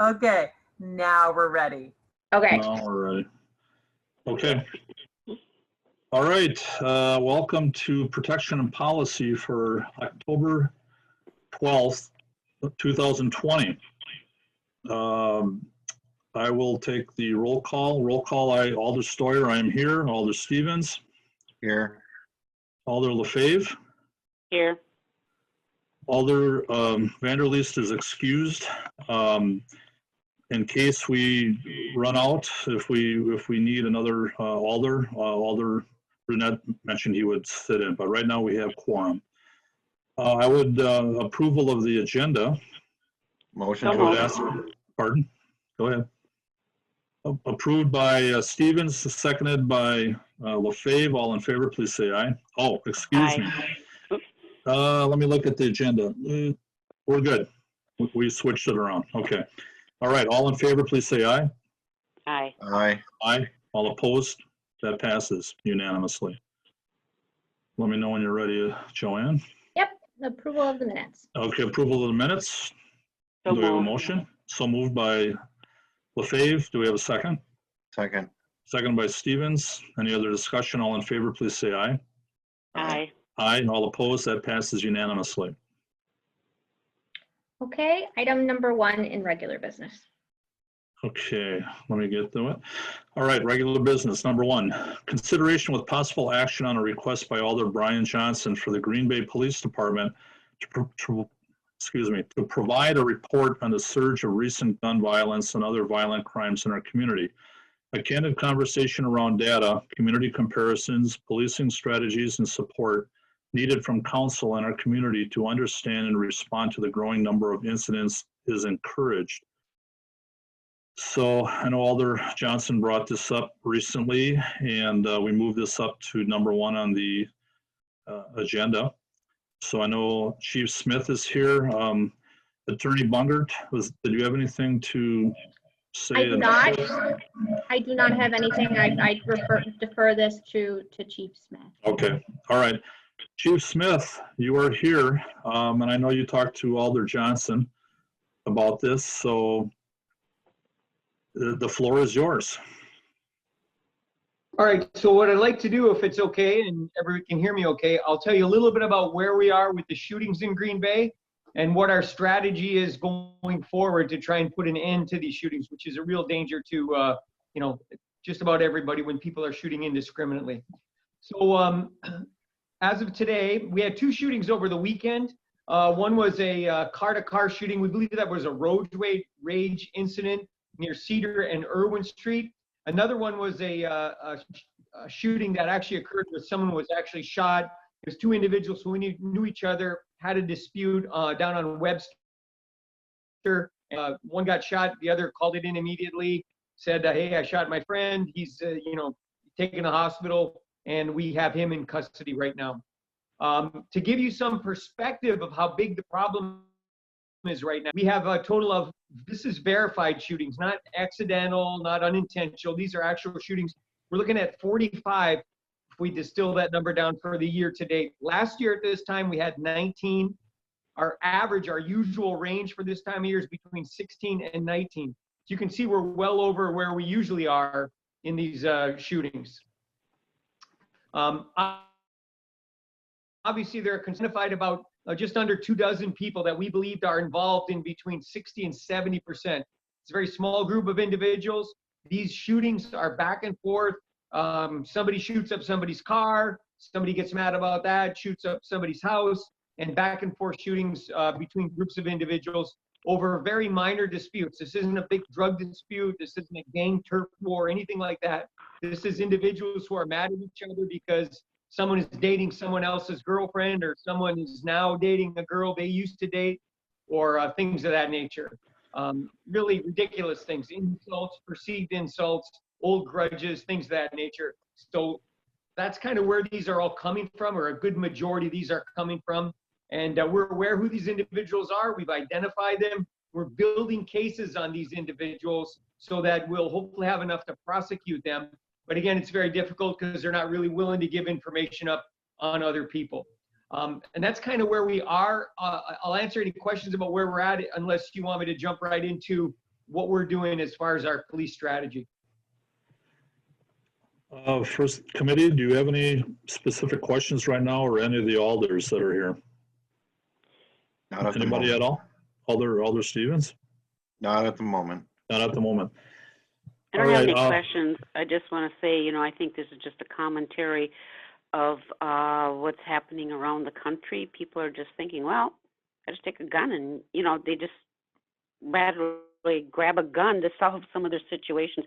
Okay, now we're ready. Okay. No, we're ready. Okay. All right. Welcome to Protection and Policy for October 12th, 2020. I will take the roll call. Roll call, Alder Stoyer, I am here. Alder Stevens. Here. Alder LaFave. Here. Alder Vanderleest is excused. In case we run out, if we need another Alder, Alder Brunette mentioned he would sit in, but right now we have quorum. I would approval of the agenda. Motion. I would ask, pardon? Go ahead. Approved by Stevens, seconded by LaFave. All in favor, please say aye. Oh, excuse me. Let me look at the agenda. We're good. We switched it around. Okay. All right. All in favor, please say aye. Aye. Aye. Aye. All opposed? That passes unanimously. Let me know when you're ready, Joanne. Yep, approval of the minutes. Okay, approval of the minutes. So Do we have a moved. motion? So moved by LaFave. Do we have a second? Second. Second by Stevens. Any other discussion? All in favor, please say aye. Aye. Aye. All opposed? That passes unanimously. Okay, item number 1 in regular business. Okay, let me get to it. All right, regular business. Number 1, consideration with possible action on a request by Alder Brian Johnson for the Green Bay Police Department to provide a report on the surge of recent gun violence and other violent crimes in our community. A candid conversation around data, community comparisons, policing strategies, and support needed from council and our community to understand and respond to the growing number of incidents is encouraged. So I know Alder Johnson brought this up recently, and we moved this up to number 1 on the agenda. So I know Chief Smith is here. Attorney Bungert, did you have anything to say? I do not have anything. I defer this to Chief Smith. Okay, all right. Chief Smith, you are here, and I know you talked to Alder Johnson about this, so the floor is yours. All right, so what I'd like to do, if it's okay, and everyone can hear me okay, I'll tell you a little bit about where we are with the shootings in Green Bay and what our strategy is going forward to try and put an end to these shootings, which is a real danger to, just about everybody when people are shooting indiscriminately. So as of today, we had 2 shootings over the weekend. One was a car-to-car shooting. We believe that was a road rage incident near Cedar and Irwin Street. Another one was a shooting that actually occurred where someone was actually shot. There's 2 individuals who knew each other, had a dispute down on Webster. One got shot, the other called it in immediately, said, hey, I shot my friend. He's, taken to the hospital, and we have him in custody right now. To give you some perspective of how big the problem is right now, we have a total of, this is verified shootings, not accidental, not unintentional. These are actual shootings. We're looking at 45 if we distill that number down for the year to date. Last year at this time, we had 19. Our average, our usual range for this time of year is between 16 and 19. So you can see we're well over where we usually are in these shootings. Obviously, they're identified about just under 24 people that we believed are involved in between 60 and 70%. It's a very small group of individuals. These shootings are back and forth. Somebody shoots up somebody's car. Somebody gets mad about that, shoots up somebody's house, and back and forth shootings between groups of individuals over very minor disputes. This isn't a big drug dispute. This isn't a gang turf war, anything like that. This is individuals who are mad at each other because someone is dating someone else's girlfriend, or someone is now dating a girl they used to date, or things of that nature. Really ridiculous things, insults, perceived insults, old grudges, things of that nature. So that's kind of where these are all coming from, or a good majority of these are coming from. And we're aware who these individuals are. We've identified them. We're building cases on these individuals so that we'll hopefully have enough to prosecute them. But again, it's very difficult because they're not really willing to give information up on other people. And that's kind of where we are. I'll answer any questions about where we're at, unless you want me to jump right into what we're doing as far as our police strategy. First committee, do you have any specific questions right now, or any of the alders that are here? Not at the Anybody moment. at all? Alder Stevens? Not at the moment. Not at the moment. I don't All have right, any questions. I just want to say, I think this is just a commentary of what's happening around the country. People are just thinking, well, I just take a gun and, they just readily grab a gun to solve some of their situations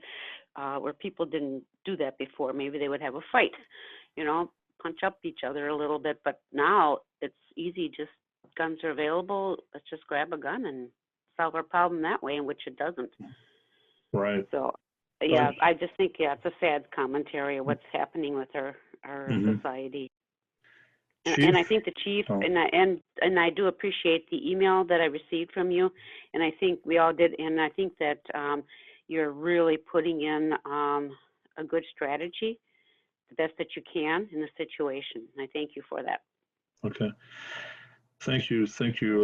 where people didn't do that before. Maybe they would have a fight, punch up each other a little bit. But now it's easy. Just guns are available. Let's just grab a gun and solve our problem that way, in which it doesn't. Right. So, yeah, Right. I just think, it's a sad commentary of what's happening with our Mhm. society. Chief? And I think the chief, Oh. and I do appreciate the email that I received from you, and I think we all did, and I think that you're really putting in a good strategy, the best that you can in the situation. And I thank you for that. Okay. Thank you,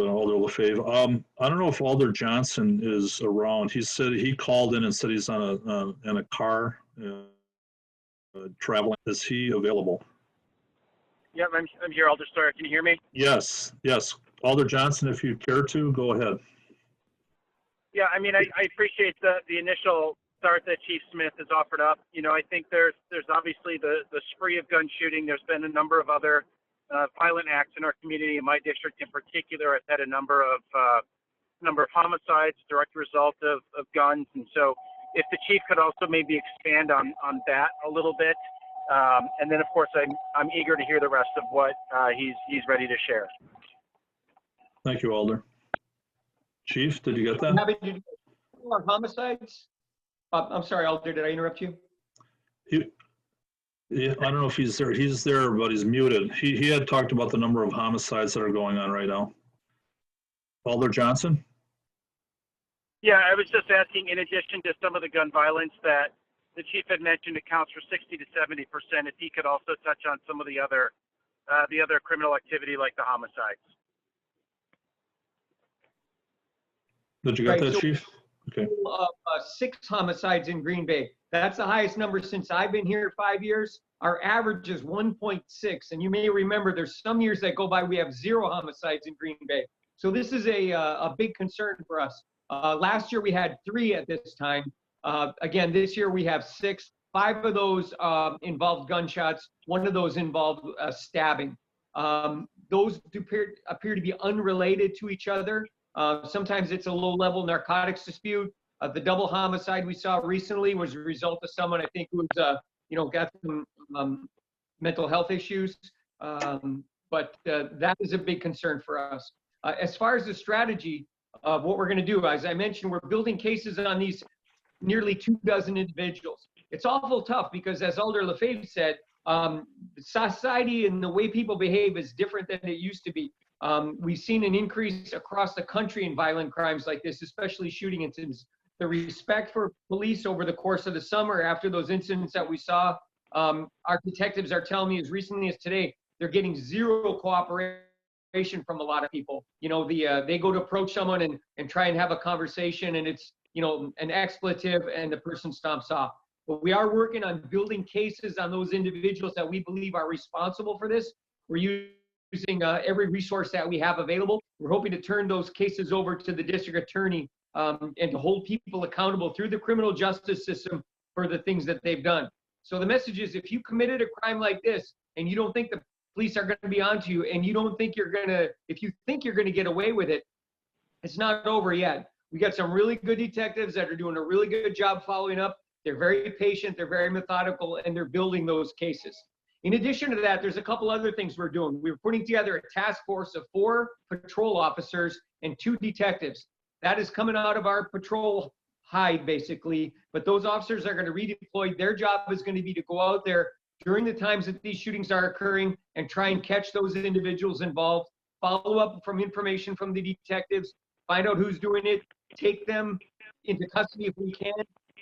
Alder LaFave. I don't know if Alder Johnson is around. He said he called in and said he's on in a car traveling. Is he available? Yep, I'm here, Alder Sawyer. Can you hear me? Yes. Alder Johnson, if you care to, go ahead. Yeah, I appreciate the initial start that Chief Smith has offered up. I think there's obviously the spree of gun shooting. There's been a number of other violent acts in our community. In my district in particular, I've had a number of homicides, direct result of guns. And so if the chief could also maybe expand on that a little bit. And then of course I'm eager to hear the rest of what he's ready to share. Thank you, Alder. Chief, did you get that? Happy to do our homicides. I'm sorry, Alder, did I interrupt you? Yeah, I don't know if he's there. He's there, but he's muted. He had talked about the number of homicides that are going on right now. Alder Johnson? Yeah, I was just asking, in addition to some of the gun violence that the chief had mentioned accounts for 60 to 70%, if he could also touch on some of the other criminal activity like the homicides. Did you get Right, that, so- Chief? Okay. 6 homicides in Green Bay. That's the highest number since I've been here 5 years. Our average is 1.6. And you may remember there's some years that go by, we have 0 homicides in Green Bay. So this is a big concern for us. Last year we had 3 at this time. Again, this year we have 6. 5 of those involved gunshots. 1 of those involved stabbing. Those appear to be unrelated to each other. Sometimes it's a low-level narcotics dispute. The double homicide we saw recently was a result of someone, I think, who was, got some mental health issues. But that is a big concern for us. As far as the strategy of what we're going to do, as I mentioned, we're building cases on these nearly 24 individuals. It's awful tough because, as Alder LaFave said, society and the way people behave is different than it used to be. We've seen an increase across the country in violent crimes like this, especially shooting incidents. The respect for police over the course of the summer after those incidents that we saw, our detectives are telling me as recently as today, they're getting 0 cooperation from a lot of people. They go to approach someone and try and have a conversation, and it's, an expletive, and the person stomps off. But we are working on building cases on those individuals that we believe are responsible for this. We're using every resource that we have available. We're hoping to turn those cases over to the district attorney and to hold people accountable through the criminal justice system for the things that they've done. So the message is, if you committed a crime like this and you don't think the police are going to be onto you, and you don't think if you think you're going to get away with it, it's not over yet. We got some really good detectives that are doing a really good job following up. They're very patient, they're very methodical, and they're building those cases. In addition to that, there's a couple other things we're doing. We're putting together a task force of 4 patrol officers and 2 detectives. That is coming out of our patrol hide, basically. But those officers are going to redeploy. Their job is going to be to go out there during the times that these shootings are occurring and try and catch those individuals involved, follow up from information from the detectives, find out who's doing it, take them into custody if we can,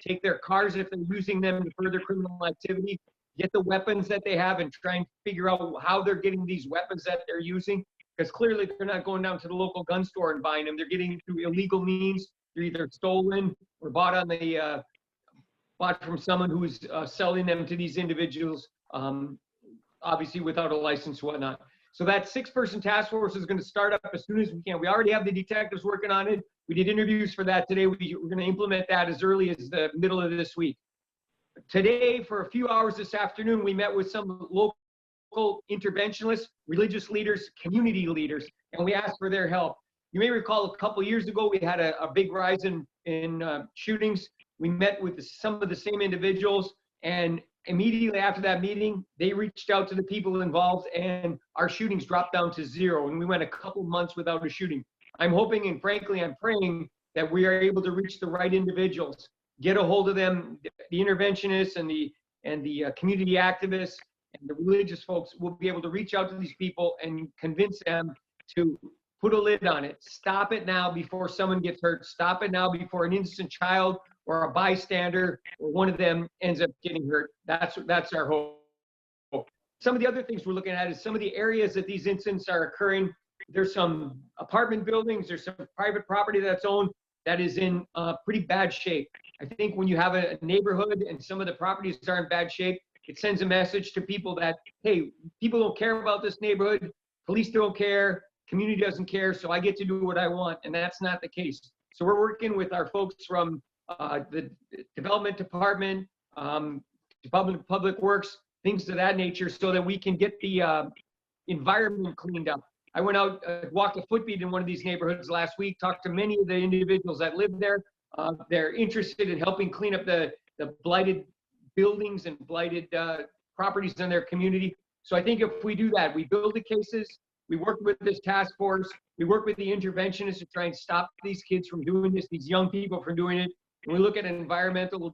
take their cars if they're using them to further criminal activity, get the weapons that they have and try and figure out how they're getting these weapons that they're using. Because clearly they're not going down to the local gun store and buying them. They're getting through illegal means. They're either stolen or bought on the bought from someone who's selling them to these individuals, obviously without a license, whatnot. So that 6-person task force is going to start up as soon as we can. We already have the detectives working on it. We did interviews for that today. We're going to implement that as early as the middle of this week. Today, for a few hours this afternoon, we met with some local interventionists, religious leaders, community leaders, and we asked for their help. You may recall a couple years ago, we had a big rise in shootings. We met with some of the same individuals, and immediately after that meeting, they reached out to the people involved, and our shootings dropped down to 0, and we went a couple months without a shooting. I'm hoping, and frankly, I'm praying that we are able to reach the right individuals, get a hold of them, the interventionists and the community activists and the religious folks will be able to reach out to these people and convince them to put a lid on it. Stop it now before someone gets hurt. Stop it now before an innocent child or a bystander or one of them ends up getting hurt. That's our hope. Some of the other things we're looking at is some of the areas that these incidents are occurring. There's some apartment buildings, there's some private property that's owned that is in pretty bad shape. I think when you have a neighborhood and some of the properties are in bad shape, it sends a message to people that, hey, people don't care about this neighborhood, police don't care, community doesn't care, so I get to do what I want, and that's not the case. So we're working with our folks from the development department, public works, things of that nature, so that we can get the environment cleaned up. I went out, walked a footbeat in one of these neighborhoods last week, talked to many of the individuals that live there. They're interested in helping clean up the blighted buildings and blighted properties in their community. So I think if we do that, we build the cases, we work with this task force, we work with the interventionists to try and stop these kids from doing this, these young people from doing it, and we look at environmental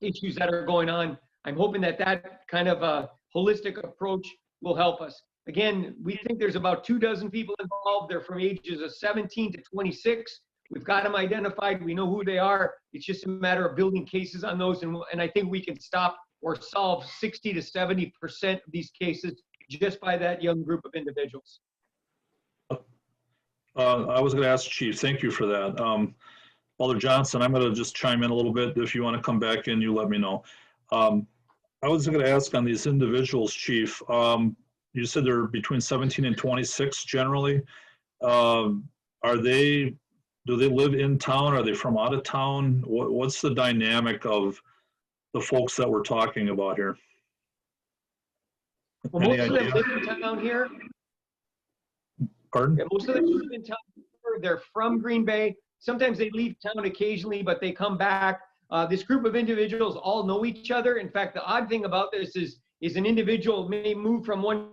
issues that are going on. I'm hoping that that kind of a holistic approach will help us. Again, we think there's about 24 people involved. They're from ages of 17 to 26. We've got them identified. We know who they are. It's just a matter of building cases on those. And I think we can stop or solve 60 to 70% of these cases just by that young group of individuals. I was going to ask Chief, thank you for that. Father Johnson, I'm going to just chime in a little bit. If you want to come back in, you let me know. I was going to ask on these individuals, Chief, you said they're between 17 and 26 generally. Do they live in town? Are they from out of town? What's the dynamic of the folks that we're talking about here? Well, most of them live in town here. Pardon? Yeah, most of them live in town. They're from Green Bay. Sometimes they leave town occasionally, but they come back. This group of individuals all know each other. In fact, the odd thing about this is an individual may move from one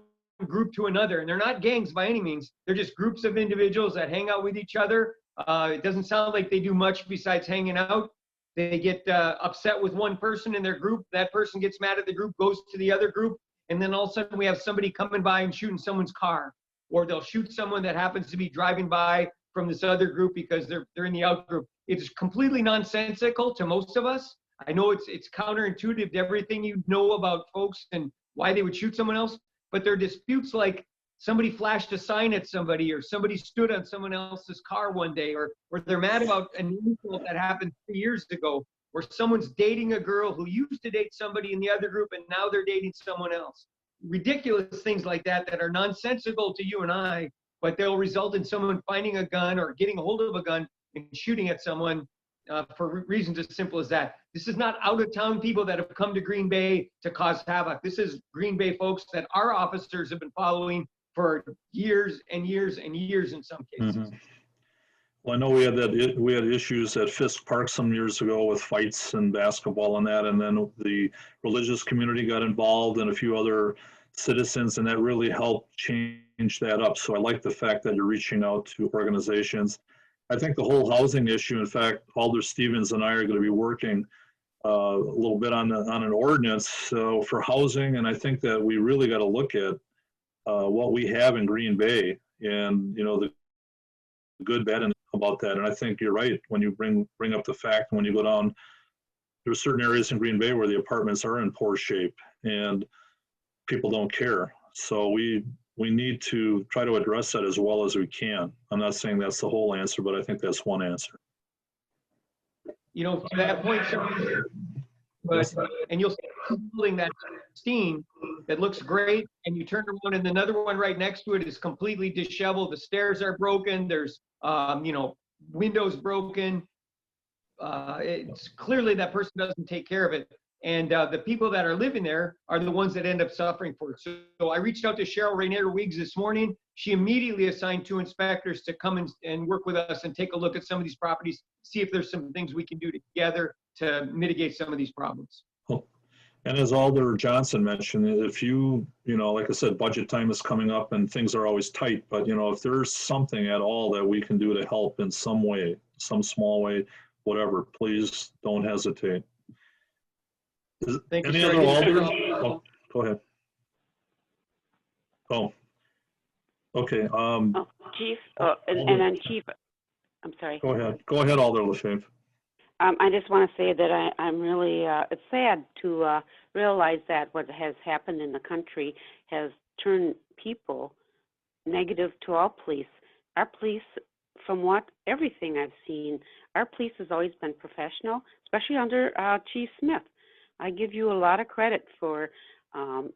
group to another, and they're not gangs by any means. They're just groups of individuals that hang out with each other. It doesn't sound like they do much besides hanging out. They get upset with one person in their group. That person gets mad at the group, goes to the other group, and then all of a sudden we have somebody coming by and shooting someone's car, or they'll shoot someone that happens to be driving by from this other group because they're in the out group. It's completely nonsensical to most of us. I know it's counterintuitive to everything you know about folks and why they would shoot someone else, but there are disputes like somebody flashed a sign at somebody, or somebody stood on someone else's car one day, or they're mad about an insult that happened 3 years ago, or someone's dating a girl who used to date somebody in the other group and now they're dating someone else. Ridiculous things like that that are nonsensical to you and I, but they'll result in someone finding a gun or getting a hold of a gun and shooting at someone for reasons as simple as that. This is not out-of-town people that have come to Green Bay to cause havoc. This is Green Bay folks that our officers have been following for years and years and years in some cases. Mm-hmm. Well, I know we had issues at Fisk Park some years ago with fights and basketball and that, and then the religious community got involved and a few other citizens, and that really helped change that up. So I like the fact that you're reaching out to organizations. I think the whole housing issue, in fact, Alder Stevens and I are going to be working a little bit on an ordinance for housing, and I think that we really got to look at what we have in Green Bay and, you know, the good, bad, and about that. And I think you're right when you bring up the fact when you go down, there's certain areas in Green Bay where the apartments are in poor shape and people don't care. So we need to try to address that as well as we can. I'm not saying that's the whole answer, but I think that's one answer. you know, to that point, sir, but, and you'll see a building that's pristine, that looks great, and you turn around and another one right next to it is completely disheveled. The stairs are broken. There's, you know, windows broken. It's clearly that person doesn't take care of it. And the people that are living there are the ones that end up suffering for it. So I reached out to Cheryl Rainier-Wiggs this morning. She immediately assigned 2 inspectors to come and work with us and take a look at some of these properties, see if there's some things we can do together to mitigate some of these problems. And as Alder Johnson mentioned, if you know, like I said, budget time is coming up and things are always tight, but you know, if there's something at all that we can do to help in some way, some small way, whatever, please don't hesitate. Thank you, Any sir. other Alders? Oh, go ahead. Oh, okay. Oh, Chief, and then Chief, I'm sorry. Go ahead. Go ahead, Alder LaFave. I just want to say that I'm really, it's sad to realize that what has happened in the country has turned people negative to all police. Our police, from everything I've seen, our police has always been professional, especially under Chief Smith. I give you a lot of credit for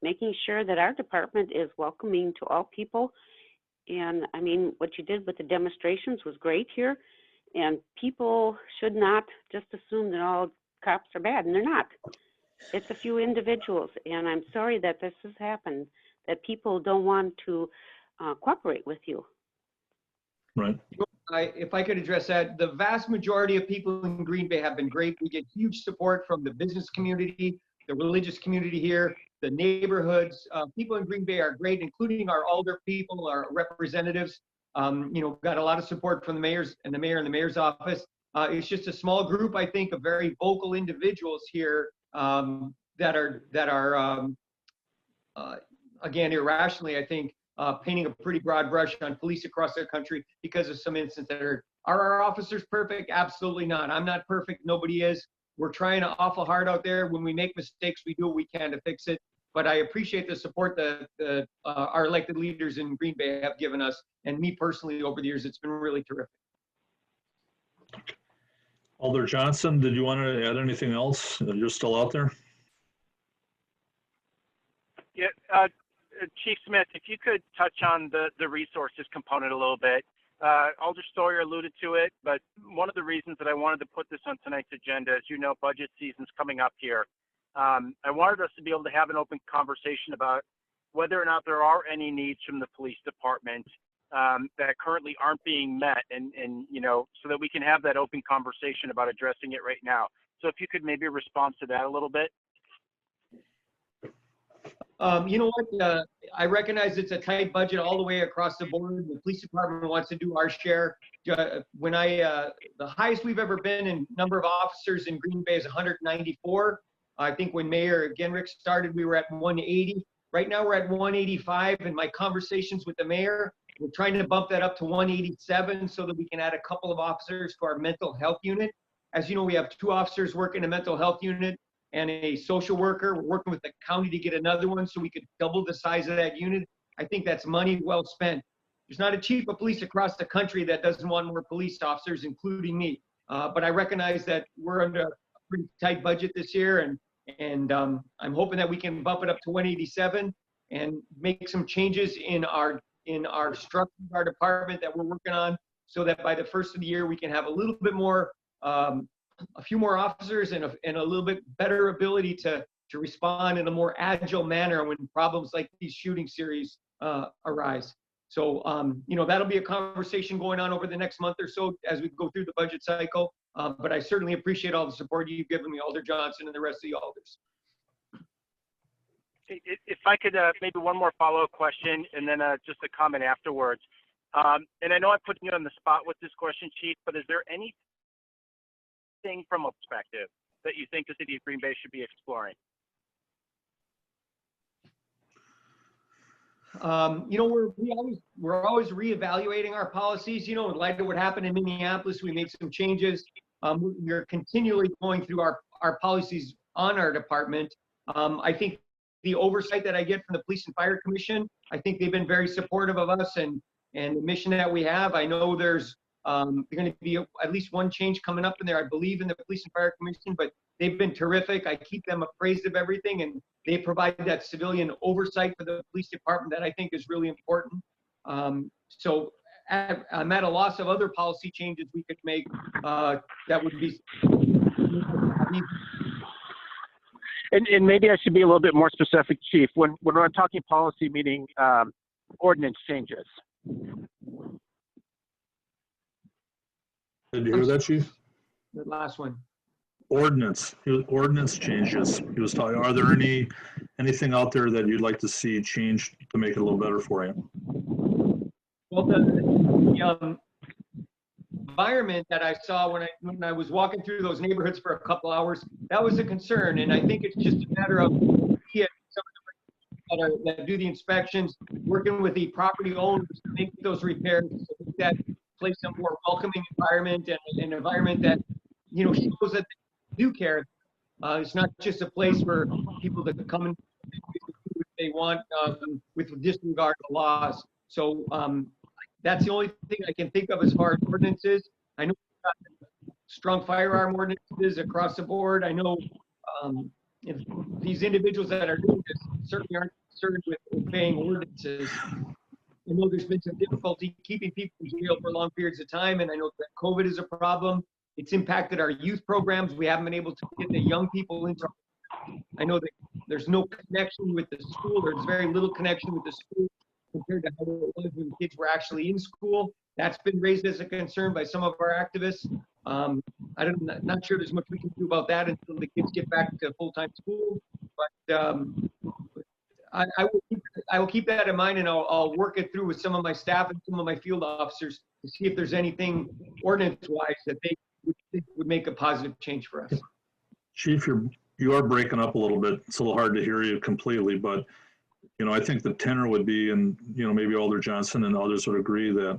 making sure that our department is welcoming to all people. And I mean, what you did with the demonstrations was great here. And people should not just assume that all cops are bad, and they're not. It's a few individuals, and I'm sorry that this has happened, that people don't want to cooperate with you. Right. If I could address that, the vast majority of people in Green Bay have been great. We get huge support from the business community, the religious community here, the neighborhoods. People in Green Bay are great, including our alder people, our representatives. You know, got a lot of support from the mayor and the mayor's office. It's just a small group, I think, of very vocal individuals here that are again, irrationally, I think, painting a pretty broad brush on police across the country because of some incidents that are our officers perfect? Absolutely not. I'm not perfect. Nobody is. We're trying awful hard out there. When we make mistakes, we do what we can to fix it. But I appreciate the support that our elected leaders in Green Bay have given us, and me personally over the years. It's been really terrific. Alder Johnson, did you want to add anything else? You're still out there? Yeah, Chief Smith, if you could touch on the resources component a little bit. Alder Sawyer alluded to it, but one of the reasons that I wanted to put this on tonight's agenda, as you know, budget season's coming up here. I wanted us to be able to have an open conversation about whether or not there are any needs from the police department that currently aren't being met, and you know, so that we can have that open conversation about addressing it right now. So if you could maybe respond to that a little bit. You know what? I recognize it's a tight budget all the way across the board. The police department wants to do our share. When the highest we've ever been in number of officers in Green Bay is 194. I think when Mayor Genrich started, we were at 180. Right now we're at 185. In my conversations with the mayor, we're trying to bump that up to 187 so that we can add a couple of officers to our mental health unit. As you know, we have 2 officers working in a mental health unit and a social worker. We're working with the county to get another one so we could double the size of that unit. I think that's money well spent. There's not a chief of police across the country that doesn't want more police officers, including me. But I recognize that we're under a pretty tight budget this year, and I'm hoping that we can bump it up to 187 and make some changes in our structure of our department that we're working on, so that by the first of the year we can have a little bit more, a few more officers and a little bit better ability to respond in a more agile manner when problems like these shooting series arise. So, you know, that'll be a conversation going on over the next month or so as we go through the budget cycle. But I certainly appreciate all the support you've given me, Alder Johnson and the rest of the alders. If I could, maybe one more follow-up question and then just a comment afterwards. And I know I'm putting you on the spot with this question, Chief, but is there anything from a perspective that you think the city of Green Bay should be exploring? You know, we're always reevaluating our policies. You know, in light of what happened in Minneapolis, we made some changes. We're continually going through our policies on our department. I think the oversight that I get from the Police and Fire Commission, I think they've been very supportive of us and the mission that we have. I know there's going to be at least one change coming up in there, I believe, in the Police and Fire Commission, but they've been terrific. I keep them appraised of everything, and they provide that civilian oversight for the police department that I think is really important. So I'm at a loss of other policy changes we could make that would be. And maybe I should be a little bit more specific, Chief. When we're talking policy, meaning ordinance changes. Did you hear that, Chief? The last one. Ordinance changes. He was talking, are there anything out there that you'd like to see changed to make it a little better for you? Well, the environment that I saw when I was walking through those neighborhoods for a couple hours, that was a concern. And I think it's just a matter of that do the inspections, working with the property owners to make those repairs, so that place a more welcoming environment and an environment that, you know, shows that they do care. It's not just a place for people to come and do what they want with disregard to laws. So that's the only thing I can think of as far as ordinances. I know we've got strong firearm ordinances across the board. I know if these individuals that are doing this certainly aren't concerned with obeying ordinances. I know there's been some difficulty keeping people in jail for long periods of time, and I know that COVID is a problem. It's impacted our youth programs. We haven't been able to get the young people into. I know that there's no connection with the school. There's very little connection with the school compared to how it was when kids were actually in school. That's been raised as a concern by some of our activists. I'm not sure there's much we can do about that until the kids get back to full-time school. But I will keep that in mind, and I'll work it through with some of my staff and some of my field officers to see if there's anything ordinance-wise that they would make a positive change for us. Chief, you are breaking up a little bit. It's a little hard to hear you completely, but you know, I think the tenor would be, and you know, maybe Alder Johnson and others would agree that,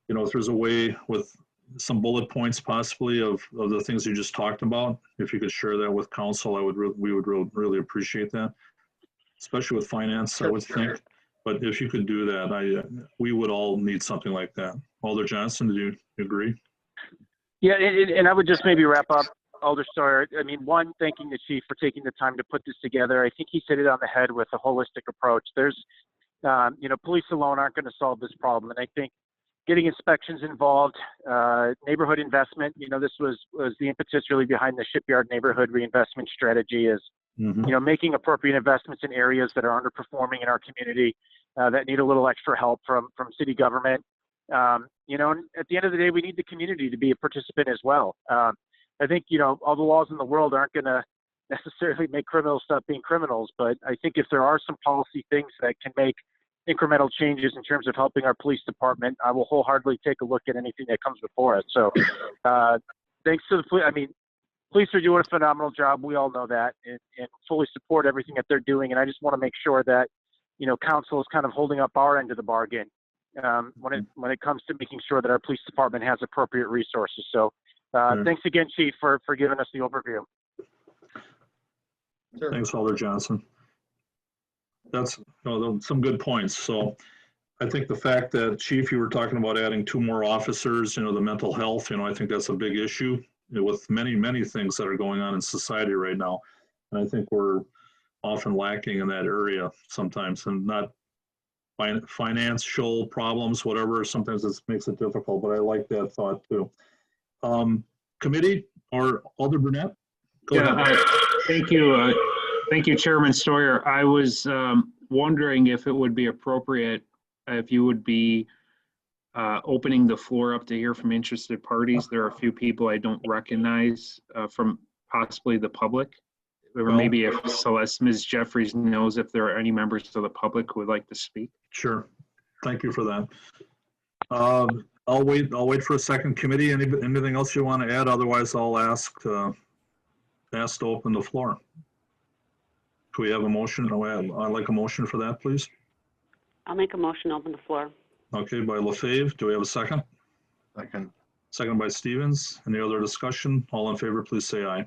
you know, if there's a way with some bullet points possibly of the things you just talked about, if you could share that with council, we would really appreciate that, especially with finance, I would think. But if you could do that, we would all need something like that. Alder Johnson, do you agree? Yeah, and I would just maybe wrap up, Alder Sawyer. I mean, one, thanking the chief for taking the time to put this together. I think he hit it on the head with a holistic approach. There's, you know, police alone aren't going to solve this problem. And I think getting inspections involved, neighborhood investment, you know, this was the impetus really behind the shipyard neighborhood reinvestment strategy is, you know, making appropriate investments in areas that are underperforming in our community that need a little extra help from city government. You know, and at the end of the day, we need the community to be a participant as well. I think, you know, all the laws in the world aren't going to necessarily make criminals stop being criminals, but I think if there are some policy things that can make incremental changes in terms of helping our police department, I will wholeheartedly take a look at anything that comes before us. So thanks to the police. I mean, police are doing a phenomenal job. We all know that, and fully support everything that they're doing. And I just want to make sure that, you know, council is kind of holding up our end of the bargain when it comes to making sure that our police department has appropriate resources. So thanks again, Chief, for giving us the overview. Sure. Thanks, Alder Johnson. That's some good points. So I think the fact that, Chief, you were talking about adding 2 more officers, you know, the mental health, you know, I think that's a big issue with many things that are going on in society right now. And I think we're often lacking in that area sometimes, and not financial problems, whatever. Sometimes it makes it difficult, but I like that thought too. Committee or Alder Burnett? Go ahead. Thank you. Thank you, Chairman Sawyer. I was wondering if it would be appropriate if you would be opening the floor up to hear from interested parties. There are a few people I don't recognize from possibly the public, or maybe if Celeste, Ms. Jeffries knows if there are any members of the public who would like to speak. Sure. Thank you for that. I'll wait for a second. Committee. Anything else you want to add? Otherwise, I'll ask to open the floor. Do we have a motion? I'd like a motion for that, please. I'll make a motion to open the floor. Okay, by LaFave. Do we have a second? Second. Second by Stevens. Any other discussion? All in favor, please say aye.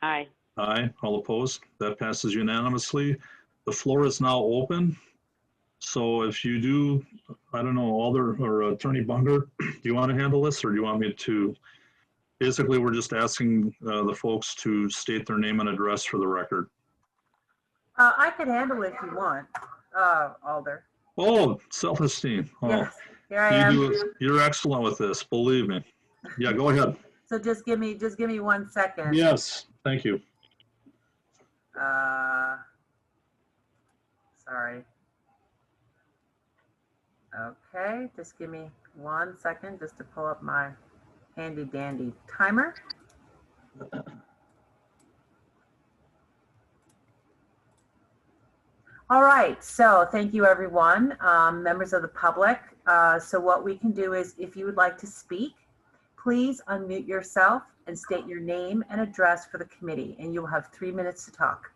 Aye. Aye. All opposed? That passes unanimously. The floor is now open. So if you do, I don't know, Alder or Attorney Bunger, do you want to handle this or do you want me to? Basically, we're just asking the folks to state their name and address for the record. I could handle it if you want, Alder. Oh, self-esteem. Oh, Yes, here I am. you're excellent with this, believe me. Yeah, go ahead. So just give me 1 second. Yes, thank you. Sorry. Okay, just give me 1 second just to pull up my handy dandy timer. All right, so thank you everyone, members of the public. So what we can do is if you would like to speak, please unmute yourself and state your name and address for the committee, and you'll have 3 minutes to talk.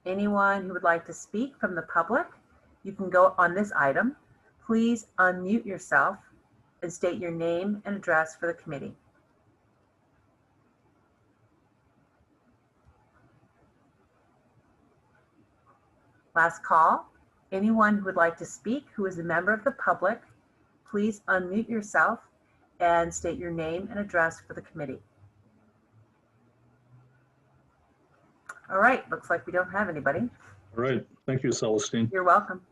Anyone who would like to speak from the public, you can go on this item. Please unmute yourself and state your name and address for the committee. Last call. Anyone who would like to speak who is a member of the public, please unmute yourself and state your name and address for the committee. All right, looks like we don't have anybody. All right, thank you, Celestine. You're welcome.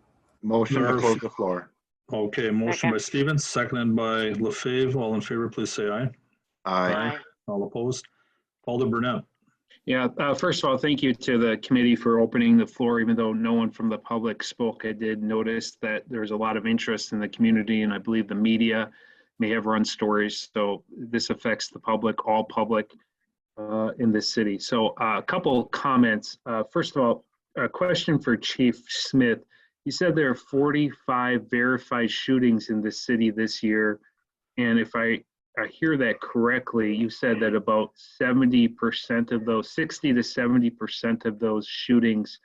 Motion to close the floor. Okay, motion by Stevens, seconded by LaFave. All in favor, please say aye. Aye. All opposed? Alder Burnett. Yeah, first of all, thank you to the committee for opening the floor, even though no one from the public spoke. I did notice that there's a lot of interest in the community, and I believe the media may have run stories. So this affects the public, all public in this city. So a couple comments. First of all, a question for Chief Smith. You said there are 45 verified shootings in the city this year. And if I hear that correctly, you said that about 70% of those, 60 to 70% of those shootings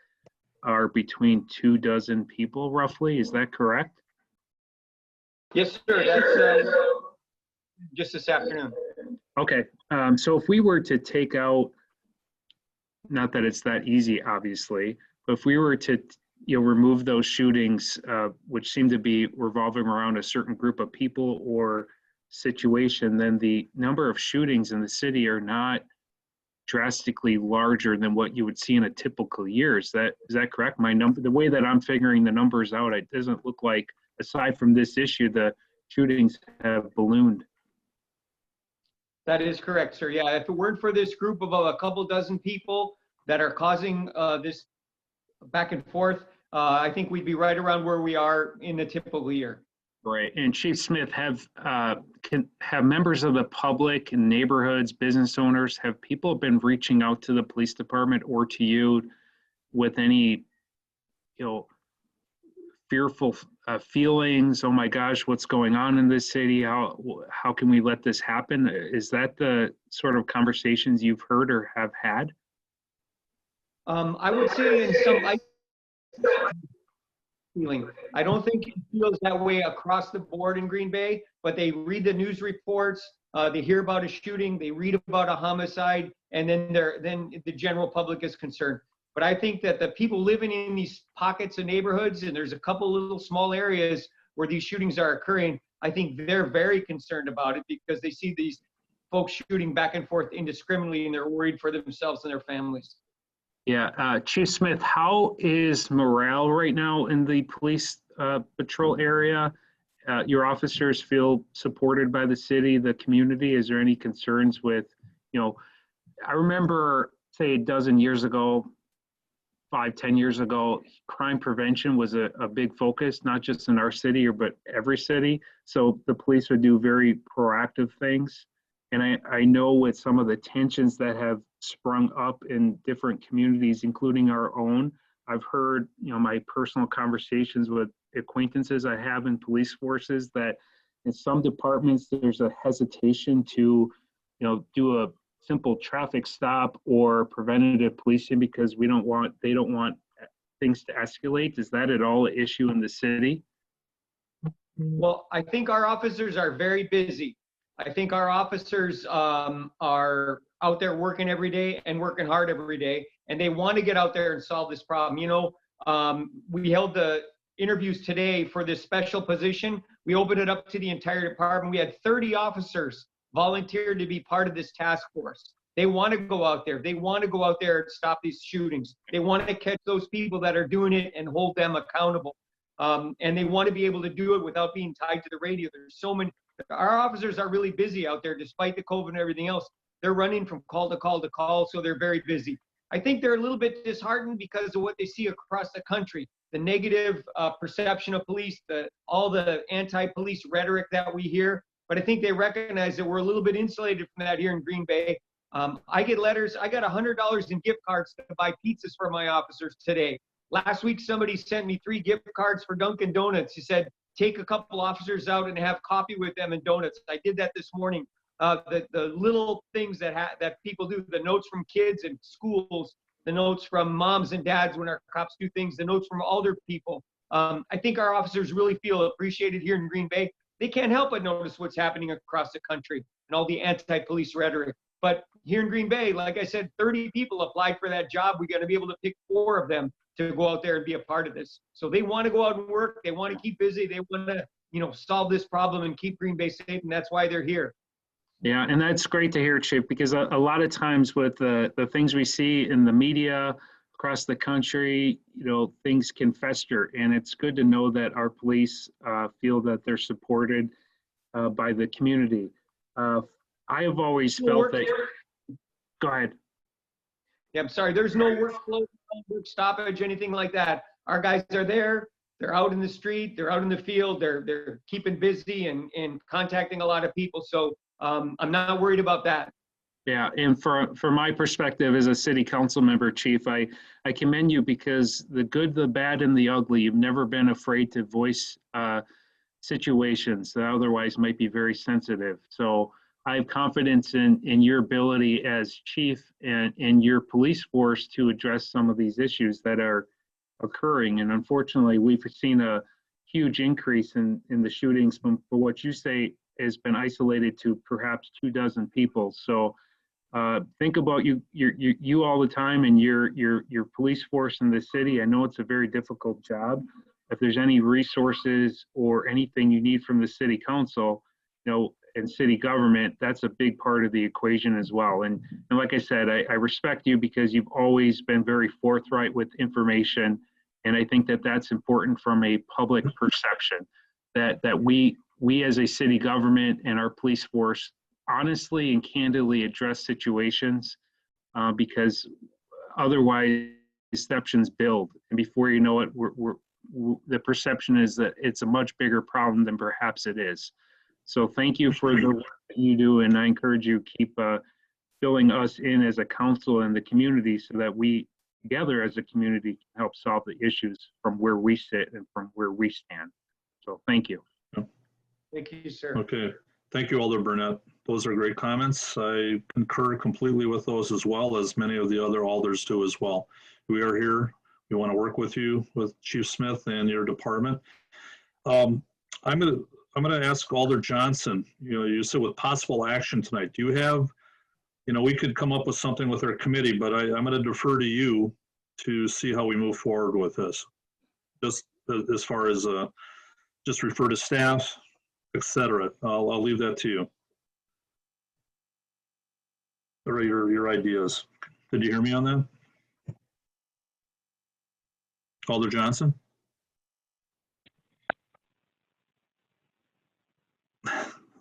are between 24 people, roughly. Is that correct? Yes, sir. That's just this afternoon. Okay. So if we were to take out, not that it's that easy, obviously, but if we were to remove those shootings, which seem to be revolving around a certain group of people or situation, then the number of shootings in the city are not drastically larger than what you would see in a typical year. Is that correct? The way that I'm figuring the numbers out, it doesn't look like, aside from this issue, the shootings have ballooned. That is correct, sir. Yeah, if it weren't for this group of a couple dozen people that are causing this back and forth, I think we'd be right around where we are in a typical year. Right. And Chief Smith, have members of the public and neighborhoods, business owners, have people been reaching out to the police department or to you with any, fearful feelings? Oh my gosh, what's going on in this city? How can we let this happen? Is that the sort of conversations you've heard or have had? I would say in some feeling. I don't think it feels that way across the board in Green Bay, but they read the news reports, they hear about a shooting, they read about a homicide, and then the general public is concerned. But I think that the people living in these pockets of neighborhoods, and there's a couple little small areas where these shootings are occurring, I think they're very concerned about it because they see these folks shooting back and forth indiscriminately, and they're worried for themselves and their families. Yeah, Chief Smith, how is morale right now in the police patrol area? Your officers feel supported by the city, the community? Is there any concerns with, I remember, say, a dozen years ago, 5-10 years ago, crime prevention was a big focus, not just in our city, but every city. So the police would do very proactive things. And I know with some of the tensions that have sprung up in different communities, including our own, I've heard, my personal conversations with acquaintances I have in police forces that in some departments, there's a hesitation to, do a simple traffic stop or preventative policing because they don't want things to escalate. Is that at all an issue in the city? Well, I think our officers are very busy. I think our officers are out there working every day and working hard every day, and they want to get out there and solve this problem. You know, we held the interviews today for this special position. We opened it up to the entire department. We had 30 officers volunteered to be part of this task force. They want to go out there. They want to go out there and stop these shootings. They want to catch those people that are doing it and hold them accountable. And they want to be able to do it without being tied to the radio. There's so many, our officers are really busy out there despite the COVID and everything else. They're running from call to call to call, so they're very busy. I think they're a little bit disheartened because of what they see across the country, the negative perception of police, all the anti-police rhetoric that we hear. But I think they recognize that we're a little bit insulated from that here in Green Bay. I get letters. I got $100 in gift cards to buy pizzas for my officers today. Last week, somebody sent me 3 gift cards for Dunkin' Donuts. He said, take a couple officers out and have coffee with them and donuts. I did that this morning. The little things that people do, the notes from kids in schools, the notes from moms and dads when our cops do things, the notes from older people. I think our officers really feel appreciated here in Green Bay. They can't help but notice what's happening across the country and all the anti-police rhetoric. But here in Green Bay, like I said, 30 people applied for that job. We're going to be able to pick 4 of them to go out there and be a part of this. So they want to go out and work. They want to keep busy. They want to, you know, solve this problem and keep Green Bay safe. And that's why they're here. Yeah, and that's great to hear, Chief, because a lot of times with the things we see in the media across the country, you know, things can fester. And it's good to know that our police feel that they're supported by the community. I have always felt that. Go ahead. Yeah, I'm sorry. There's no workflow, no work stoppage, anything like that. Our guys are there. They're out in the street. They're out in the field. They're keeping busy and contacting a lot of people. So I'm not worried about that. Yeah, and from my perspective as a city council member, Chief, I commend you because the good, the bad, and the ugly, you've never been afraid to voice situations that otherwise might be very sensitive. So I have confidence in your ability as chief and in your police force to address some of these issues that are occurring. And unfortunately, we've seen a huge increase in the shootings from what you say has been isolated to perhaps 24 people. So think about you all the time and your police force in the city. I know it's a very difficult job. If there's any resources or anything you need from the city council, you know, and city government, that's a big part of the equation as well. And like I said, I respect you because you've always been very forthright with information. And I think that that's important from a public perception, that we as a city government and our police force honestly and candidly address situations because otherwise exceptions build. And before you know it, the perception is that it's a much bigger problem than perhaps it is. So thank you for the work that you do, and I encourage you keep filling us in as a council and the community so that we together as a community can help solve the issues from where we sit and from where we stand. So thank you. Thank you, sir. Okay, thank you, Alder Burnett. Those are great comments. I concur completely with those as well as many of the other alders do as well. We are here. We want to work with you, with Chief Smith and your department. I'm going to ask Alder Johnson, you know, you said with possible action tonight, do you have, you know, we could come up with something with our committee, but I'm going to defer to you to see how we move forward with this. Just as far as just refer to staff, etc. I'll leave that to you. Or your ideas. Did you hear me on that? Alder Johnson?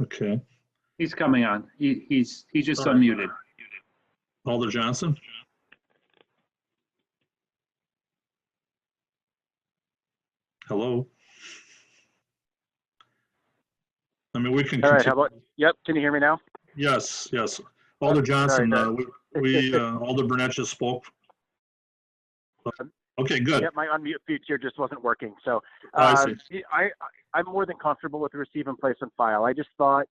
Okay. He's coming on. He just unmuted. Alder Johnson? Hello? I mean, we can All right, continue. how about, yep, can you hear me now? Yes, yes. Alder Johnson, Alder Burnett just spoke. Okay, good. Yep, my unmute feature just wasn't working. So I see. I'm more than comfortable with the receive and place and file. I just thought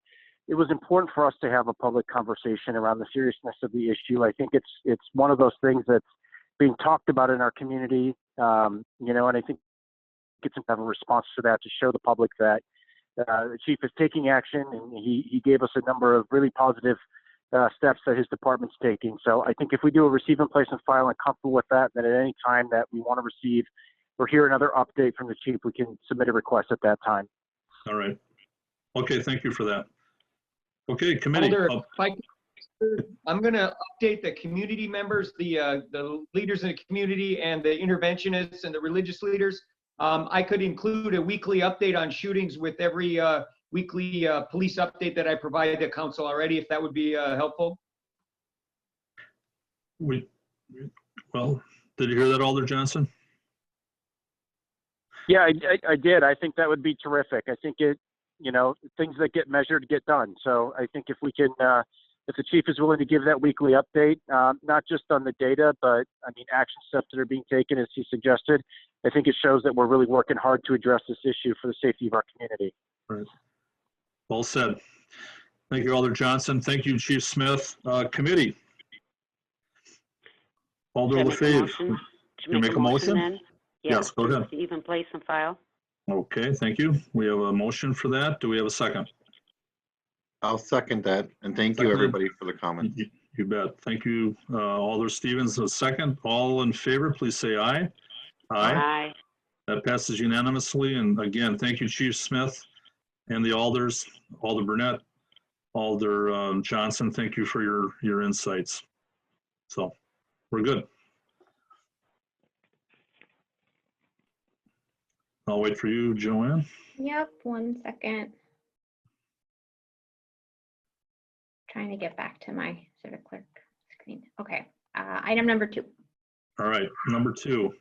it was important for us to have a public conversation around the seriousness of the issue. I think it's one of those things that's being talked about in our community, you know, and I think it's important to have a response to that to show the public that the chief is taking action, and he gave us a number of really positive steps that his department's taking. So I think if we do a receive and place and file and comfortable with that, then at any time that we want to receive or hear another update from the chief, we can submit a request at that time. All right. Okay, thank you for that. Okay, committee. Alder, if I could, I'm going to update the community members, the leaders in the community and the interventionists and the religious leaders. I could include a weekly update on shootings with every weekly police update that I provided the council already, if that would be helpful. Well, did you hear that, Alder Johnson? Yeah, I did. I think that would be terrific. I think things that get measured get done. So I think if we can, if the chief is willing to give that weekly update, not just on the data, but I mean, action steps that are being taken as he suggested, I think it shows that we're really working hard to address this issue for the safety of our community. Right. Well said. Thank you, Alder Johnson. Thank you, Chief Smith. Committee. Alder Lefebvre. You make a motion then? Yes, go ahead. Receive and place and file. Okay, thank you. We have a motion for that. Do we have a second? I'll second that. And thank you, everybody, for the comments. You bet. Thank you, Alder Stevens. A second. All in favor, please say aye. Aye. That passes unanimously. And again, thank you, Chief Smith and the alders, Alder Burnett, Alder Johnson. Thank you for your insights. So we're good. I'll wait for you, Joanne. Yep, 1 second. Trying to get back to my Civic Clerk screen. Okay, item number 2. All right, number 2.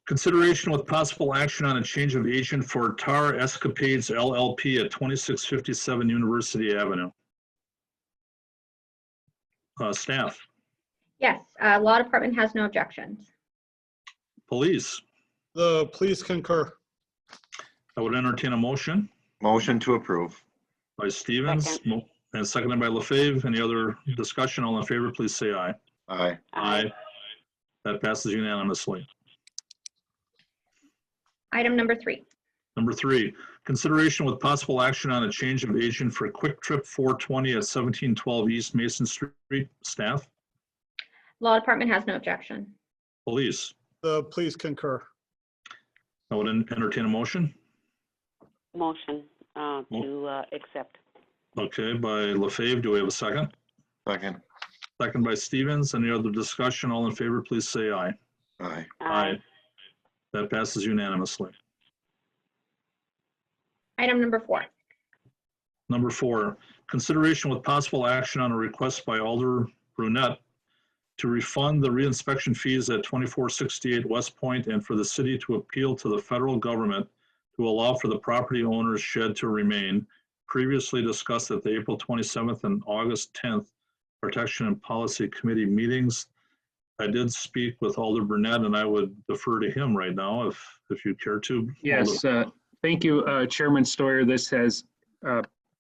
Consideration with possible action on a change of agent for Tar Escapades LLP at 2657 University Avenue. Staff. Yes, Law Department has no objections. Police. The police concur. I would entertain a motion. Motion to approve. By Stevens. Second. And seconded by Lefebvre. Any other discussion? All in favor, please say aye. Aye. Aye. That passes unanimously. Item number 3. Number 3, consideration with possible action on a change of agent for Quick Trip 420 at 1712 East Mason Street. Staff. Law Department has no objection. Police. The police concur. I would entertain a motion. Motion to accept. Okay, by Lefebvre. Do we have a second? Second. Second by Stevens. Any other discussion? All in favor, please say aye. Aye. Aye. That passes unanimously. Item number 4. Number 4, consideration with possible action on a request by Alder Brunette to refund the reinspection fees at 2468 West Point and for the city to appeal to the federal government to allow for the property owner's shed to remain, previously discussed at the April 27th and August 10th Protection and Policy Committee meetings. I did speak with Alder Burnett, and I would defer to him right now if you care to. Yes, thank you, Chairman Stoyer. This has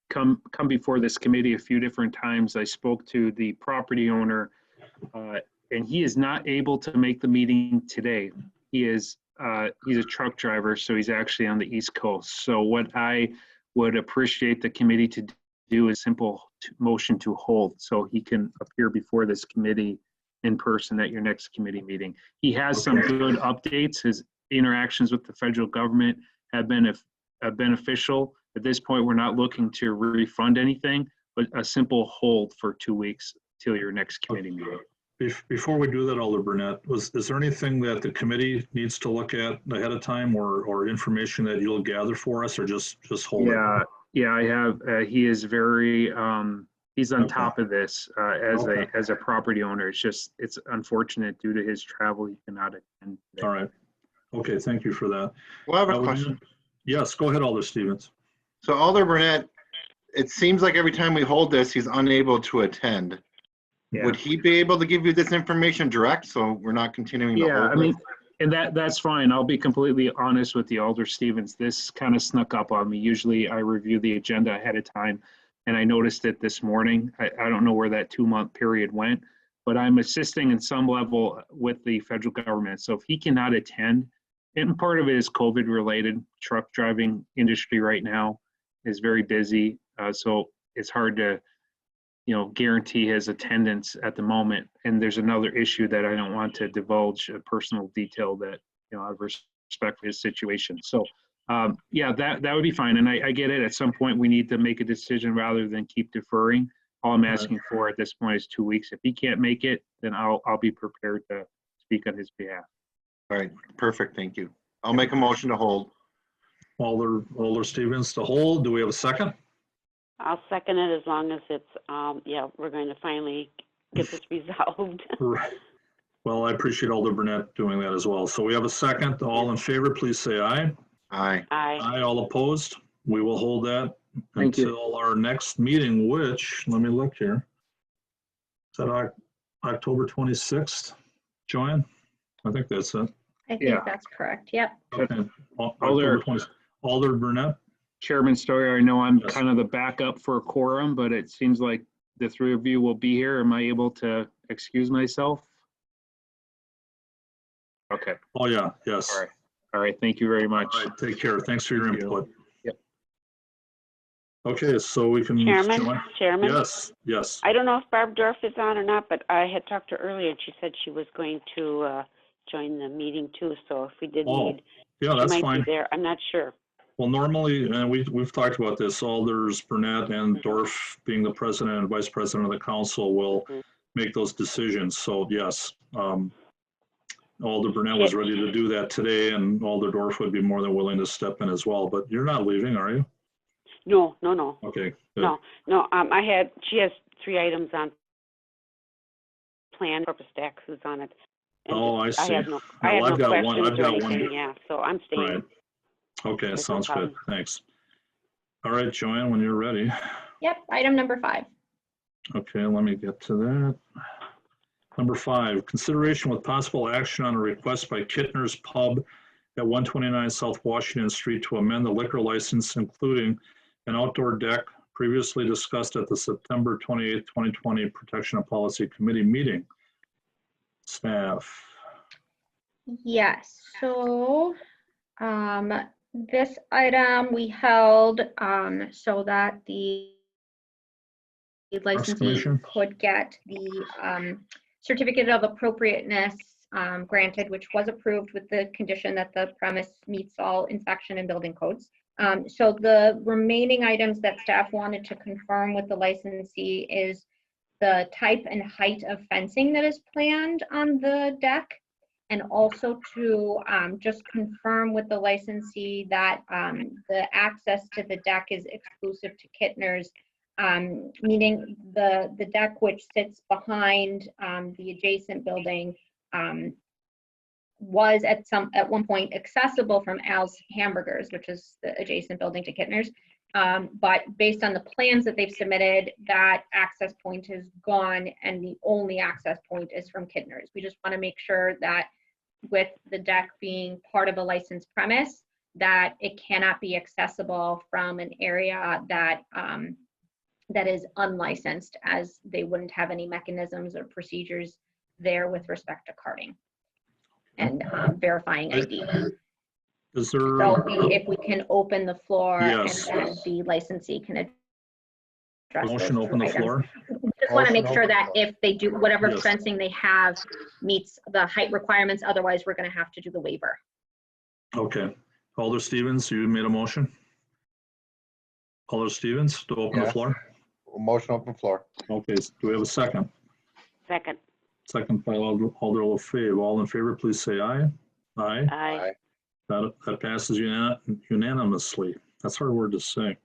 come before this committee a few different times. I spoke to the property owner, and he is not able to make the meeting today. He's a truck driver, so he's actually on the East Coast. So what I would appreciate the committee to do is simple motion to hold so he can appear before this committee in person at your next committee meeting. He has some good updates. His interactions with the federal government have been beneficial. At this point, we're not looking to refund anything, but a simple hold for 2 weeks till your next committee meeting. Before we do that, Alder Burnett, is there anything that the committee needs to look at ahead of time or information that you'll gather for us, or just hold it? Yeah, I have. He is very, he's on top of this as a property owner. It's unfortunate due to his travel, he cannot attend today. All right. Okay, thank you for that. Well, I have a question. Yes, go ahead, Alder Stevens. So Alder Burnett, it seems like every time we hold this, he's unable to attend. Yeah. Would he be able to give you this information direct so we're not continuing to hold I this? mean, and that's fine. I'll be completely honest with you, Alder Stevens. This kind of snuck up on me. Usually I review the agenda ahead of time, and I noticed it this morning. I don't know where that 2-month period went, but I'm assisting in some level with the federal government. So if he cannot attend, and part of it is COVID related, truck driving industry right now is very busy. So it's hard to guarantee his attendance at the moment. And there's another issue that I don't want to divulge a personal detail that, out of respect for his situation. So, yeah, that would be fine. And I get it. At some point, we need to make a decision rather than keep deferring. All I'm asking for at this point is 2 weeks. If he can't make it, then I'll be prepared to speak on his behalf. All right, perfect, thank you. I'll make a motion to hold. Alder Stevens to hold. Do we have a second? I'll second it as long as it's, yeah, we're going to finally get this resolved. Right. Well, I appreciate Alder Burnett doing that as well. So we have a second. All in favor, please say aye. Aye. Aye. Aye, all opposed. We will hold that Thank you. until our next meeting, which, let me look here. Is that October 26th, Joanne? I think that's it. I think Yeah. that's correct. Yep. Okay. October 20th. Alder Burnett? Chairman Stoyer, I know I'm Yes. kind of the backup for a quorum, but it seems like the three of you will be here. Am I able to excuse myself? Okay. Oh, yeah, yes. All right. All right. Thank you very much. All right, take care. Thanks for your Thank you. input. Yep. Okay, so we can. Chairman? Yes. I don't know if Barb Dorf is on or not, but I had talked to her earlier and she said she was going to join the meeting too. So if we did need, Yeah, she that's might fine. be there. I'm not sure. Well, normally, and we've talked about this, Alders Burnett and Dorf, being the president and vice president of the council, will make those decisions. So yes, Alder Burnett was ready to do that today, and Alder Dorf would be more than willing to step in as well. But you're not leaving, are you? No. Okay. Good. No. She has 3 items on plan, purpose taxes on it. And Oh, I see. I have no I've got one. questions I've or got one. anything, yeah, so I'm staying. Right. Okay, There's no sounds good. problem. Thanks. All right, Joanne, when you're ready. Yep. Item number 5. Okay, let me get to that. Number 5, consideration with possible action on a request by Kittner's Pub at 129 South Washington Street to amend the liquor license, including an outdoor deck previously discussed at the September 28th, 2020 Protection and Policy Committee meeting. Staff. Yes. So this item we held so that the licensee Commission? could get the certificate of appropriateness granted, which was approved with the condition that the premise meets all inspection and building codes. So the remaining items that staff wanted to confirm with the licensee is the type and height of fencing that is planned on the deck, and also to just confirm with the licensee that the access to the deck is exclusive to Kittner's, meaning the deck which sits behind the adjacent building was at one point accessible from Al's Hamburgers, which is the adjacent building to Kittner's. But based on the plans that they've submitted, that access point is gone and the only access point is from Kittner's. We just want to make sure that with the deck being part of a licensed premise, that it cannot be accessible from an area that that is unlicensed, as they wouldn't have any mechanisms or procedures there with respect to carding and verifying ID. Is there? So if we can open the floor, Yes. and then the licensee can address Motion those open the two items. floor? We just want to make Motion sure open that if they do, whatever Yes. fencing they have meets the height requirements, otherwise we're going to have to do the waiver. Okay. Alder Stevens, you made a motion? Alder Stevens, to open the Yeah. floor? Motion open floor. Okay, do we have a second? Second. Second by Alder LaFave. All in favor, please say aye. Aye. Aye. That passes unanimously. That's a hard word to say.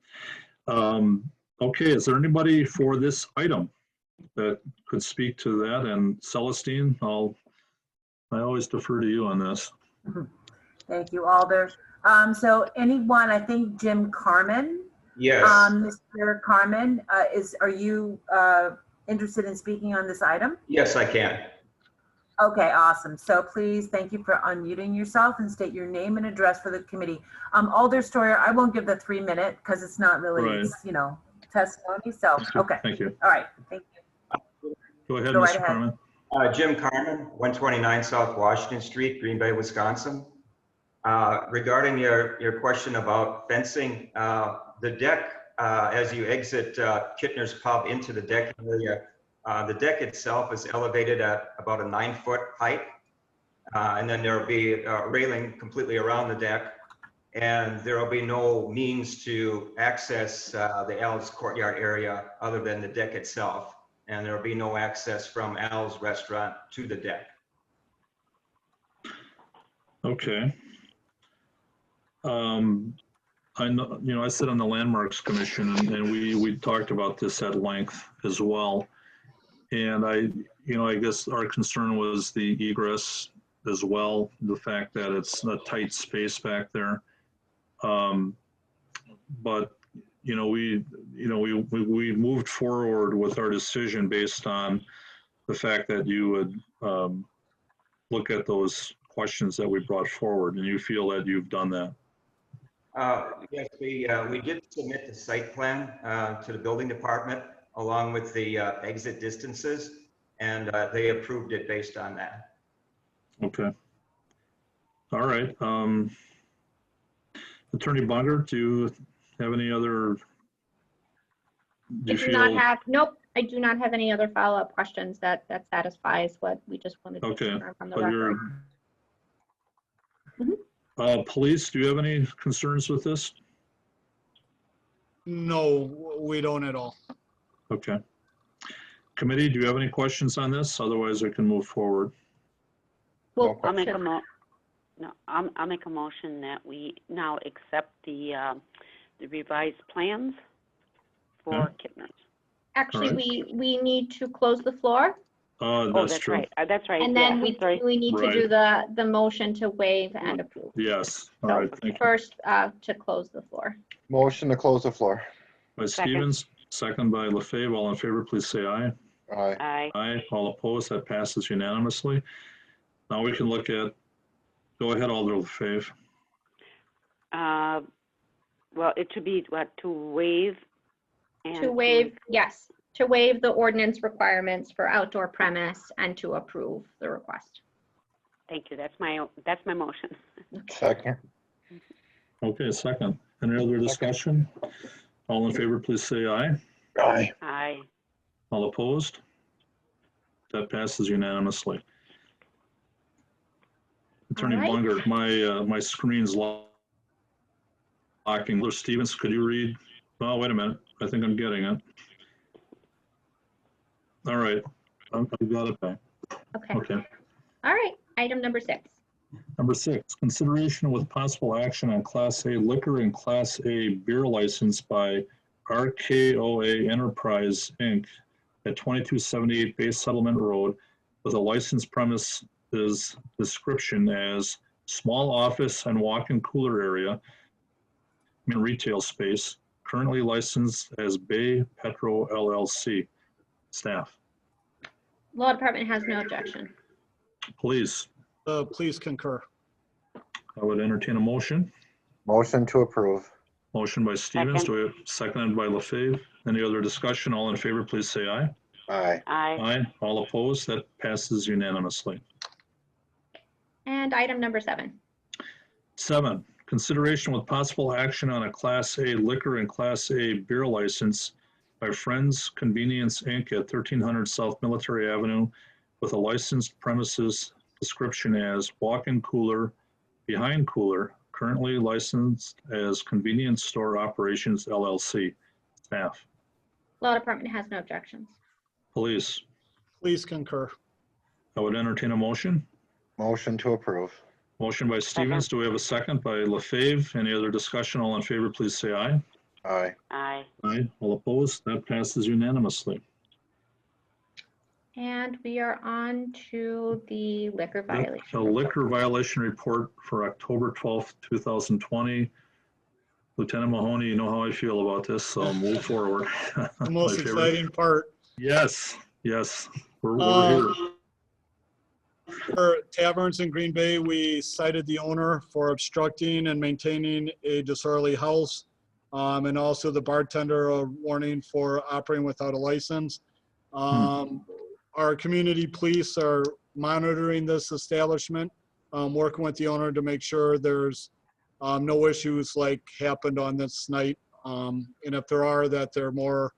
Okay, is there anybody for this item that could speak to that? And Celestine, I always defer to you on this. Thank you, Alder. So anyone, I think Jim Carmen. Yes. Mr. Carmen, are you interested in speaking on this item? Yes, I can. Okay, awesome. So please, thank you for unmuting yourself and state your name and address for the committee. Alder Stoyer, I won't give the 3 minute because it's not really, Right. it's, testimony. So, okay. Thank you. All right. Thank you. Go ahead, Go right Mr. ahead. Carmen. Jim Carmen, 129 South Washington Street, Green Bay, Wisconsin. Regarding your question about fencing, the deck as you exit Kittner's Pub into the deck area, the deck itself is elevated at about a 9-foot height. And then there will be a railing completely around the deck. And there will be no means to access the Al's courtyard area other than the deck itself. And there will be no access from Al's restaurant to the deck. Okay. I know, I sit on the Landmarks Commission, and we talked about this at length as well. And I guess our concern was the egress as well, the fact that it's a tight space back there. But we moved forward with our decision based on the fact that you would look at those questions that we brought forward, and you feel that you've done that. Yes, we did submit the site plan to the building department along with the exit distances, and they approved it based on that. Okay. All right. Attorney Bunger, do you have any other? Nope, I do not have any other follow-up questions. That satisfies what we just wanted to confirm from the record. Police, do you have any concerns with this? No, we don't at all. Okay. Committee, do you have any questions on this? Otherwise, I can move forward. Well, I'll make a motion that we now accept the revised plans for Kittner's. Actually, we need to close the floor. That's true. Right. That's right. And then we need to do the motion to waive and approve. Yes. All right. Thank you. First, to close the floor. Motion to close the floor. By Stevens, second by LaFave. All in favor, please say aye. Aye. Aye. Aye. All opposed, that passes unanimously. Now we can look at, go ahead, Alder LaFave. Well, it should be what, to waive and Yes, to waive the ordinance requirements for outdoor premise and to approve the request. Thank you. That's my motion. Second. Okay, second. Any other discussion? All in favor, please say aye. Aye. Aye. All opposed? That passes unanimously. Attorney All right. Bunger, my screen's locking. Look, Stevens, could you read? Oh, wait a minute. I think I'm getting it. All right. I got it back. Okay. All right. Item number 6. Number 6, consideration with possible action on Class A liquor and Class A beer license by Rkoa Enterprise, Inc. at 2278 Bay Settlement Road with a license premises description as small office and walk-in cooler area in retail space, currently licensed as Bay Petro LLC. Staff. Law Department has no objection. Police. Please concur. I would entertain a motion. Motion to approve. Motion by Stevens, seconded by LaFave. Any other discussion? All in favor, please say aye. Aye. Aye. Aye. All opposed? That passes unanimously. And item number 7. 7, consideration with possible action on a Class A liquor and Class A beer license by Friends Convenience, Inc. at 1300 South Military Avenue with a licensed premises description as walk-in cooler, behind cooler, currently licensed as Convenience Store Operations LLC. Staff. Law Department has no objections. Police. Please concur. I would entertain a motion. Motion to approve. Motion by Stevens. Do we have a second by LaFave? Any other discussion? All in favor, please say aye. Aye. Aye. Aye. All opposed? That passes unanimously. And we are on to the liquor violation. The liquor violation report for October 12th, 2020. Lieutenant Mahoney, you know how I feel about this, so move forward. The most exciting part. Yes, we're here. For taverns in Green Bay, we cited the owner for obstructing and maintaining a disorderly house, and also the bartender a warning for operating without a license. Our community police are monitoring this establishment, working with the owner to make sure there's no issues like happened on this night And if there are, that they're more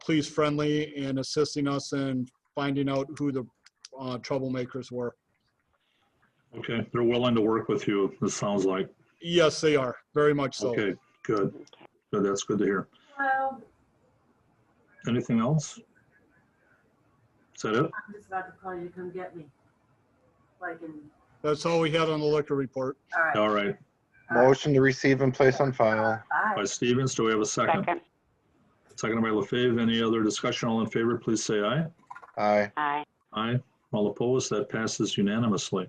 police friendly and assisting us in finding out who the troublemakers were. Okay, they're willing to work with you, it sounds like. Yes, they are, very much so. Okay, good. Good, that's good to hear. Hello. Anything else? Is that it? I'm just about to call you to come get me. Like in, That's all we had on the liquor report. all right. All right. Motion to receive and place on file. Bye. By Stevens, do we have a second? Second. Second by LaFave. Any other discussion? All in favor, please say aye. Aye. Aye. Aye. All opposed, that passes unanimously.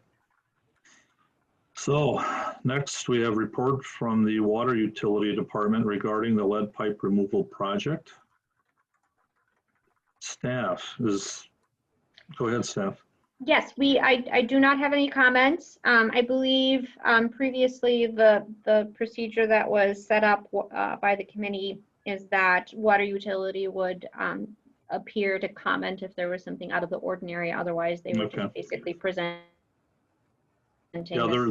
So next we have report from the Water Utility Department regarding the lead pipe removal project. Staff is, go ahead, staff. Yes, I do not have any comments. I believe previously the procedure that was set up by the committee is that water utility would appear to comment if there was something out of the ordinary. Otherwise, they would just basically present. Yeah, their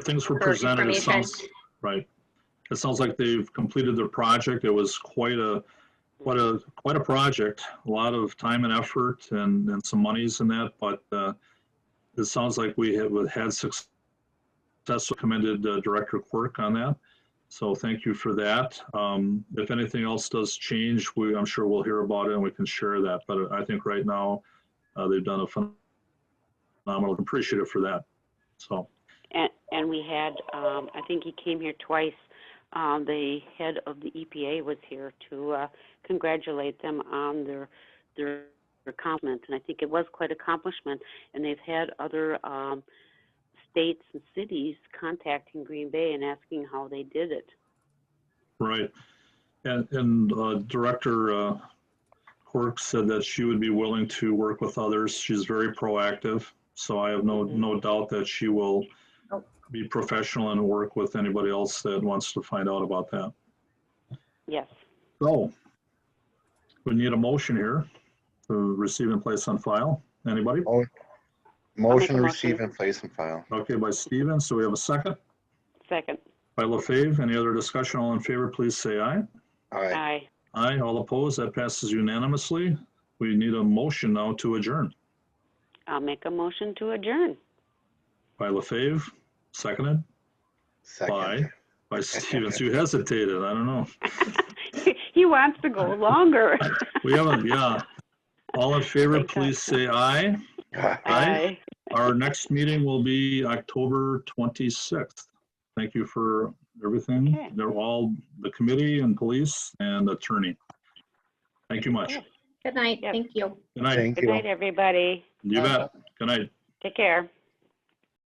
things were presented. It sounds, right. It sounds like they've completed their project. It was quite a project, a lot of time and effort and some monies in that, but it sounds like we have had success. Commended Director Quirk on that. So thank you for that. If anything else does change, I'm sure we'll hear about it and we can share that. But I think right now they've done a phenomenal, appreciative for that. So. And we had, I think he came here twice. The head of the EPA was here to congratulate them on their accomplishment, and I think it was quite an accomplishment. And they've had other states and cities contacting Green Bay and asking how they did it. Right, and Director Quirk said that she would be willing to work with others. She's very proactive, so I have no doubt that she will be professional and work with anybody else that wants to find out about that. Yes. So we need a motion here to receive and place on file. Anybody? Motion to receive and place on file. Okay, by Stevens. So we have a second. Second. By LaFave. Any other discussion? All in favor, please say aye. Aye. Aye. Aye. All opposed? That passes unanimously. We need a motion now to adjourn. I'll make a motion to adjourn. By LaFave. Seconded. Second. By Stevens. You hesitated. I don't know. He wants to go longer. We haven't, yeah. All in favor, please say aye. Aye. Our next meeting will be October 26th. Thank you for everything. Okay. They're all the committee and police and attorney. Thank you much. Good night. Yep. Thank you. Good night. Thank Good you. night, everybody. You bet. Good night. Take care.